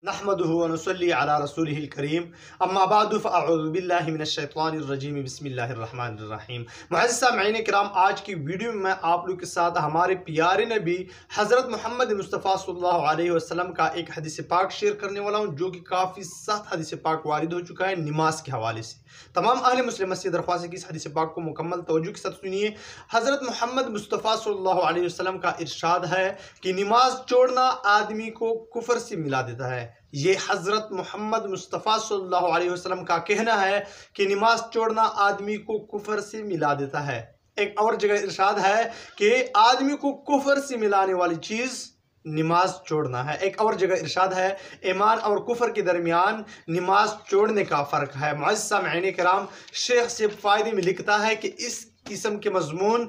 नहमदुहु व नुसल्ली अला रसूलिहिल करीम अम्मा बअदु फ़अऊज़ु बिल्लाहि मिनश शैतानिर रजीम बिस्मिल्लाहिर रहमानिर रहीम। मुअज़्ज़िज़ सामईन किराम, आज की वीडियो में मैं आप लोग के साथ हमारे प्यारे नबी हज़रत मोहम्मद मुस्तफ़ा सल्लल्लाहु अलैहि वसल्लम का एक हदीस पाक शेयर करने वाला हूँ, जो कि काफ़ी सख्त हदीस पाक वारिद हो चुका है नमाज के हवाले से। तमाम अहले मुस्लिम से दरख्वास्त है कि इस हदीस पाक को मुकम्मल तवज्जो के साथ सुनिए। हज़रत मोहम्मद मुस्तफ़ा सल्लल्लाहु अलैहि वसल्लम का इरशाद है कि नमाज छोड़ना आदमी को कुफर से मिला देता है। ये हज़रत मोहम्मद मुस्तफ़ा सल्लल्लाहु अलैहि वसल्लम का कहना है कि नमाज छोड़ना आदमी को कुफर से मिला देता है। एक और जगह इरशाद है कि आदमी को कुफर से मिलाने वाली चीज़ नमाज छोड़ना है। एक और जगह इरशाद है ईमान और कुफर के दरमियान नमाज छोड़ने का फ़र्क है। मुअज़्ज़िज़ सामईन किराम, शेख से फ़ायदे में लिखता है कि इस किस्म के मज़मून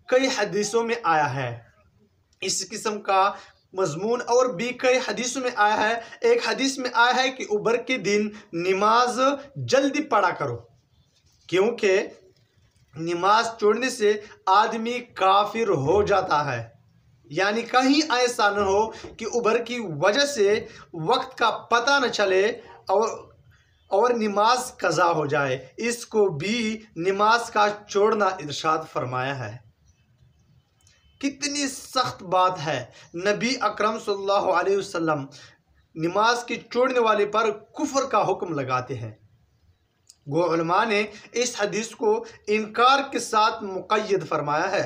कई हदीसों में आया है। इस किस्म का मज़मून और भी कई हदीसों में आया है। एक हदीस में आया है कि उबर के दिन नमाज जल्दी पढ़ा करो, क्योंकि नमाज छोड़ने से आदमी काफिर हो जाता है। यानी कहीं ऐसा न हो कि उबर की वजह से वक्त का पता न चले और नमाज कज़ा हो जाए। इसको भी नमाज का छोड़ना इरशाद फरमाया है। कितनी सख्त बात है। नबी अकरम सल्लल्लाहु अलैहि वसल्लम नमाज के छोड़ने वाले पर कुफर का हुक्म लगाते हैं। गो उलमा ने इस हदीस को इनकार के साथ मुक़य्यद फरमाया है,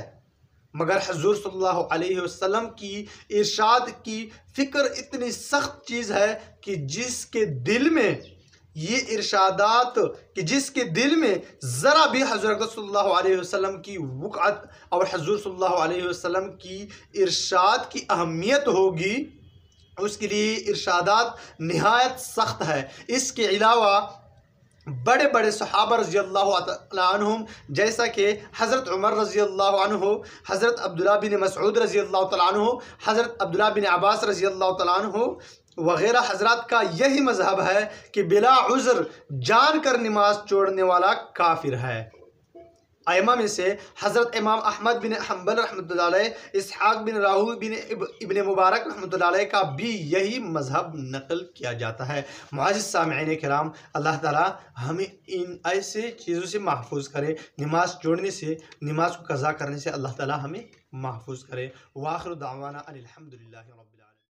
मगर हुज़ूर सल्लल्लाहु अलैहि वसल्लम की इरशाद की फ़िक्र इतनी सख्त चीज़ है कि जिसके दिल में ज़रा भी हज़रत सल्लल्लाहु अलैहि वसल्लम की वक़अत और हुज़ूर सल्लल्लाहु अलैहि वसल्लम की इरशाद की अहमियत होगी, उसके लिए इरशादात निहायत सख्त है। इसके अलावा बड़े बड़े सहाबा रज़ी अल्लाह तआला अन्हुम, जैसा कि हज़रत उमर रज़ी अल्लाह अन्हु, हज़रत अब्दुल्ला बिन मसऊद रज़ी अल्लाह तआला अन्हु, हज़रत अब्दुल्ला बिन अब्बास रज़ी अल्लाह तआला अन्हु वग़ैरह हज़रात का यही मज़हब है कि बिला उज़्र जानकर नमाज छोड़ने वाला काफिर है। अइम्मा में से हज़रत इमाम अहमद बिन हम्बल रहमतुल्लाह अलैह, इसहाक़ बिन राहू बिन इब्न मुबारक रहमतुल्लाह अलैह का भी यही मज़हब नकल किया जाता है। मुअज़्ज़िज़ सामईन किराम, अल्लाह ताला हमें इन ऐसे चीज़ों से महफूज करे, नमाज छोड़ने से, नमाज को कज़ा करने से अल्लाह ताला हमें महफूज करे। व आखिर दावाना अनिल हम्दुलिल्लाहि रब्बिल